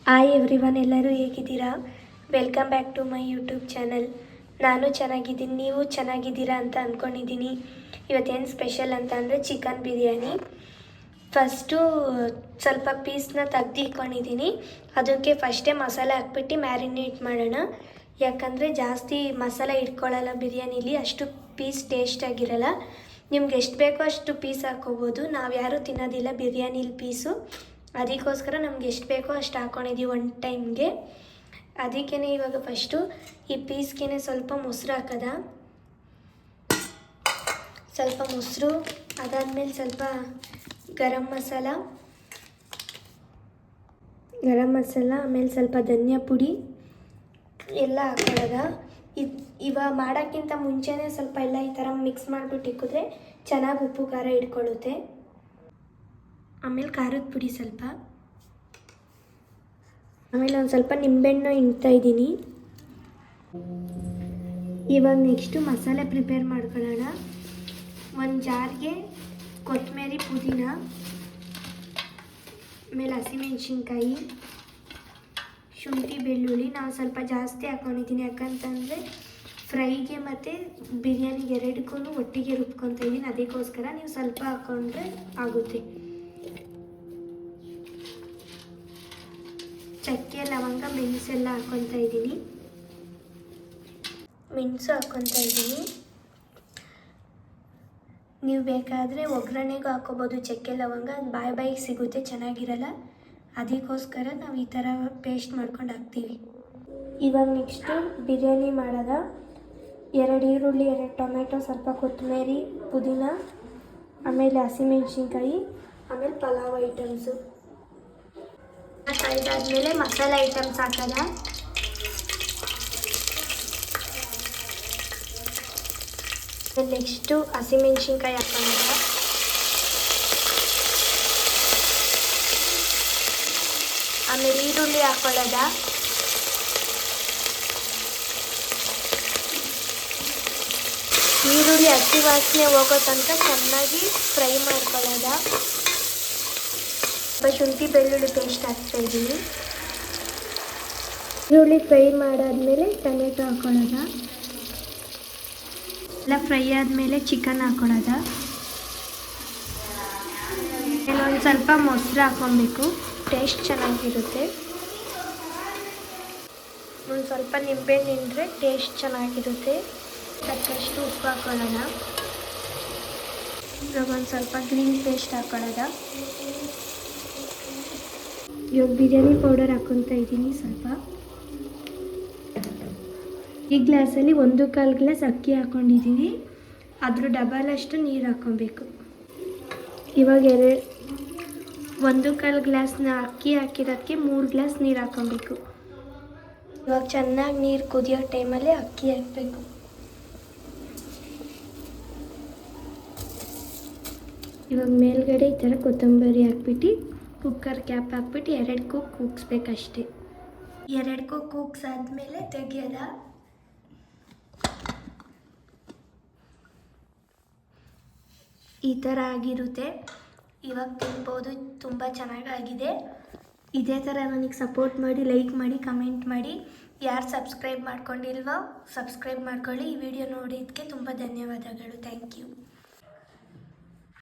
Hi everyone, ಎಲ್ಲರೂ ಹೇಗಿದ್ದೀರಾ? Welcome back to my YouTube channel. ನಾನು ಚೆನ್ನಾಗಿದ್ದೀನಿ, ನೀವು ಚೆನ್ನಾಗಿದ್ದೀರಾ ಅಂತ ಅಂದ್ಕೊಂಡಿದ್ದೀನಿ. ಇವತ್ತೇನು ಸ್ಪೆಷಲ್ ಅಂತ ಅಂದರೆ ಚಿಕನ್ ಬಿರಿಯಾನಿ. ಫಸ್ಟು ಸ್ವಲ್ಪ ಪೀಸ್ನ ತೆಗ್ದಿಟ್ಕೊಂಡಿದ್ದೀನಿ. ಅದಕ್ಕೆ ಫಸ್ಟೇ ಮಸಾಲೆ ಹಾಕ್ಬಿಟ್ಟು ಮ್ಯಾರಿನೇಟ್ ಮಾಡೋಣ. ಯಾಕಂದರೆ ಜಾಸ್ತಿ ಮಸಾಲೆ ಇಟ್ಕೊಳ್ಳಲ್ಲ ಬಿರಿಯಾನಿಲಿ, ಅಷ್ಟು ಪೀಸ್ ಟೇಸ್ಟಾಗಿರಲ್ಲ. ನಿಮ್ಗೆ ಎಷ್ಟು ಬೇಕೋ ಅಷ್ಟು ಪೀಸ್ ಹಾಕ್ಕೋಬೋದು. ನಾವು ಯಾರೂ ತಿನ್ನೋದಿಲ್ಲ ಬಿರಿಯಾನಿಲಿ ಪೀಸು, ಅದಕ್ಕೋಸ್ಕರ ನಮ್ಗೆ ಎಷ್ಟು ಬೇಕೋ ಅಷ್ಟು ಹಾಕ್ಕೊಂಡಿದ್ದೀವಿ ಒನ್ ಟೈಮ್ಗೆ. ಅದಕ್ಕೇ ಇವಾಗ ಫಸ್ಟು ಈ ಪೀಸ್ಗೆ ಸ್ವಲ್ಪ ಮೊಸರು ಹಾಕೋದ, ಸ್ವಲ್ಪ ಮೊಸರು, ಅದಾದಮೇಲೆ ಸ್ವಲ್ಪ ಗರಂ ಮಸಾಲ, ಆಮೇಲೆ ಸ್ವಲ್ಪ ಧನಿಯಾ ಪುಡಿ ಎಲ್ಲ ಹಾಕೊಳ್ಳೋದ. ಇವಾಗ ಮಾಡೋಕ್ಕಿಂತ ಮುಂಚೆನೇ ಸ್ವಲ್ಪ ಎಲ್ಲ ಈ ಥರ ಮಿಕ್ಸ್ ಮಾಡಿಬಿಟ್ಟು ಇಕ್ಕಿದ್ರೆ ಚೆನ್ನಾಗಿ ಉಪ್ಪು ಖಾರ ಇಟ್ಕೊಳ್ಳುತ್ತೆ. ಆಮೇಲೆ ಖಾರದ ಪುಡಿ ಸ್ವಲ್ಪ, ಆಮೇಲೆ ಒಂದು ಸ್ವಲ್ಪ ನಿಂಬೆಹಣ್ಣು ಹಿಂಡ್ತಾ ಇದ್ದೀನಿ. ಇವಾಗ ನೆಕ್ಸ್ಟು ಮಸಾಲೆ ಪ್ರಿಪೇರ್ ಮಾಡ್ಕೊಳ್ಳೋಣ. ಒಂದು ಜಾರ್ಗೆ ಕೊತ್ತಂಬರಿ, ಪುದೀನ, ಆಮೇಲೆ ಹಸಿಮೆಣ್ಸಿನ್ಕಾಯಿ, ಶುಂಠಿ, ಬೆಳ್ಳುಳ್ಳಿ ನಾವು ಸ್ವಲ್ಪ ಜಾಸ್ತಿ ಹಾಕ್ಕೊಂಡಿದ್ದೀನಿ. ಯಾಕಂತಂದರೆ ಫ್ರೈಗೆ ಮತ್ತು ಬಿರಿಯಾನಿಗೆ ಎರಡಕ್ಕೂ ಒಟ್ಟಿಗೆ ರುಬ್ಕೊತಾ ಇದ್ದೀನಿ, ಅದಕ್ಕೋಸ್ಕರ ನೀವು ಸ್ವಲ್ಪ ಹಾಕ್ಕೊಂಡ್ರೆ ಆಗುತ್ತೆ. ಚಕ್ಕೆ, ಲವಂಗ, ಮೆಣಸೆಲ್ಲ ಹಾಕ್ಕೊತಾ ಇದ್ದೀನಿ. ಮೆಣಸು ಹಾಕ್ಕೊತಾ ಇದ್ದೀನಿ. ನೀವು ಬೇಕಾದರೆ ಒಗ್ಗರಣೆಗೂ ಹಾಕ್ಕೋಬೋದು ಚಕ್ಕೆ, ಲವಂಗ. ಬಾಯಿಗೆ ಸಿಗುತ್ತೆ, ಚೆನ್ನಾಗಿರಲ್ಲ. ಅದಕ್ಕೋಸ್ಕರ ನಾವು ಈ ಥರ ಪೇಸ್ಟ್ ಮಾಡ್ಕೊಂಡು ಹಾಕ್ತೀವಿ. ಇವಾಗ ನೆಕ್ಸ್ಟು ಬಿರಿಯಾನಿ ಮಾಡೋದ. 2 ಈರುಳ್ಳಿ, 2 ಟೊಮೆಟೊ, ಸ್ವಲ್ಪ ಕೊತ್ತಂಬರಿ, ಪುದೀನ, ಆಮೇಲೆ ಹಸಿಮೆಣ್ಸಿನ್ಕಾಯಿ, ಆಮೇಲೆ ಪಲಾವ್ ಐಟಮ್ಸು. ಇದಾದಮೇಲೆ ಮಸಾಲೆ ಐಟಮ್ಸ್ ಹಾಕೋದ. ನೆಕ್ಸ್ಟು ಹಸಿಮೆಣ್ಸಿನ್ಕಾಯಿ ಹಾಕೋದ, ಆಮೇಲೆ ಈರುಳ್ಳಿ ಹಾಕೊಳ್ಳೋದ. ಈರುಳ್ಳಿ ಹಸಿ ವಾಸನೆ ಹೋಗೋ ತನಕ ಚೆನ್ನಾಗಿ ಫ್ರೈ ಮಾಡ್ಕೊಳ್ಳೋದ. ಶುಂಠಿ ಬೆಳ್ಳುಳ್ಳಿ ಪೇಸ್ಟ್ ಹಾಕ್ತಾಯಿದ್ದೀನಿ. ಈರುಳ್ಳಿ ಫ್ರೈ ಮಾಡಾದ್ಮೇಲೆ ಟೊಮೆಟೊ ಹಾಕೊಳ್ಳೋದ. ಎಲ್ಲ ಫ್ರೈ ಆದಮೇಲೆ ಚಿಕನ್ ಹಾಕೊಳ್ಳೋದ. ಒಂದು ಸ್ವಲ್ಪ ಮೊಸರು ಹಾಕ್ಕೊಬೇಕು, ಟೇಸ್ಟ್ ಚೆನ್ನಾಗಿರುತ್ತೆ. ಒಂದು ಸ್ವಲ್ಪ ನಿಂಬೆಹಣ್ಣು ಹಿಂಡ್ರೆ ಟೇಸ್ಟ್ ಚೆನ್ನಾಗಿರುತ್ತೆ. ತಕ್ಕಷ್ಟು ಉಪ್ಪು ಹಾಕೊಳ್ಳೋಣ. ಇವಾಗ ಒಂದು ಸ್ವಲ್ಪ ಗ್ರೀನ್ ಪೇಸ್ಟ್ ಹಾಕೊಳ್ಳೋದ. ಇವಾಗ ಬಿರಿಯಾನಿ ಪೌಡರ್ ಹಾಕ್ಕೊತಾ ಇದ್ದೀನಿ ಸ್ವಲ್ಪ. ಈ ಗ್ಲಾಸಲ್ಲಿ 1/4 ಗ್ಲಾಸ್ ಅಕ್ಕಿ ಹಾಕ್ಕೊಂಡಿದ್ದೀನಿ, ಅದ್ರ ಡಬಲ್ ಅಷ್ಟು ನೀರು ಹಾಕ್ಕೊಬೇಕು. ಇವಾಗ 1/4 ಗ್ಲಾಸ್ನ ಅಕ್ಕಿ ಹಾಕಿರೋದಕ್ಕೆ 3 ಗ್ಲಾಸ್ ನೀರು ಹಾಕ್ಕೊಬೇಕು. ಇವಾಗ ಚೆನ್ನಾಗಿ ನೀರು ಕುದಿಯೋ ಟೈಮಲ್ಲಿ ಅಕ್ಕಿ ಹಾಕಬೇಕು. ಇವಾಗ ಮೇಲ್ಗಡೆ ಈ ಥರ ಕೊತ್ತಂಬರಿ ಹಾಕ್ಬಿಟ್ಟು ಕುಕ್ಕರ್ ಕ್ಯಾಪ್ ಹಾಕ್ಬಿಟ್ಟು 2 ಕೂಗ್ ಕೂಗಿಸ್ಬೇಕಷ್ಟೆ. 2 ಕೂಗ್ ಕೂಗ್ಸಾದ್ಮೇಲೆ ತೆಗಿಯೋದ. ಈ ಥರ ಆಗಿರುತ್ತೆ. ಇವಾಗ ತಿನ್ಬೋದು, ತುಂಬ ಚೆನ್ನಾಗಾಗಿದೆ. ಇದೇ ಥರ ನನಗೆ ಸಪೋರ್ಟ್ ಮಾಡಿ, ಲೈಕ್ ಮಾಡಿ, ಕಮೆಂಟ್ ಮಾಡಿ. ಯಾರು ಸಬ್ಸ್ಕ್ರೈಬ್ ಮಾಡ್ಕೊಂಡಿಲ್ವೋ ಸಬ್ಸ್ಕ್ರೈಬ್ ಮಾಡ್ಕೊಳ್ಳಿ. ಈ ವಿಡಿಯೋ ನೋಡಿದ್ದಕ್ಕೆ ತುಂಬ ಧನ್ಯವಾದಗಳು. Thank you.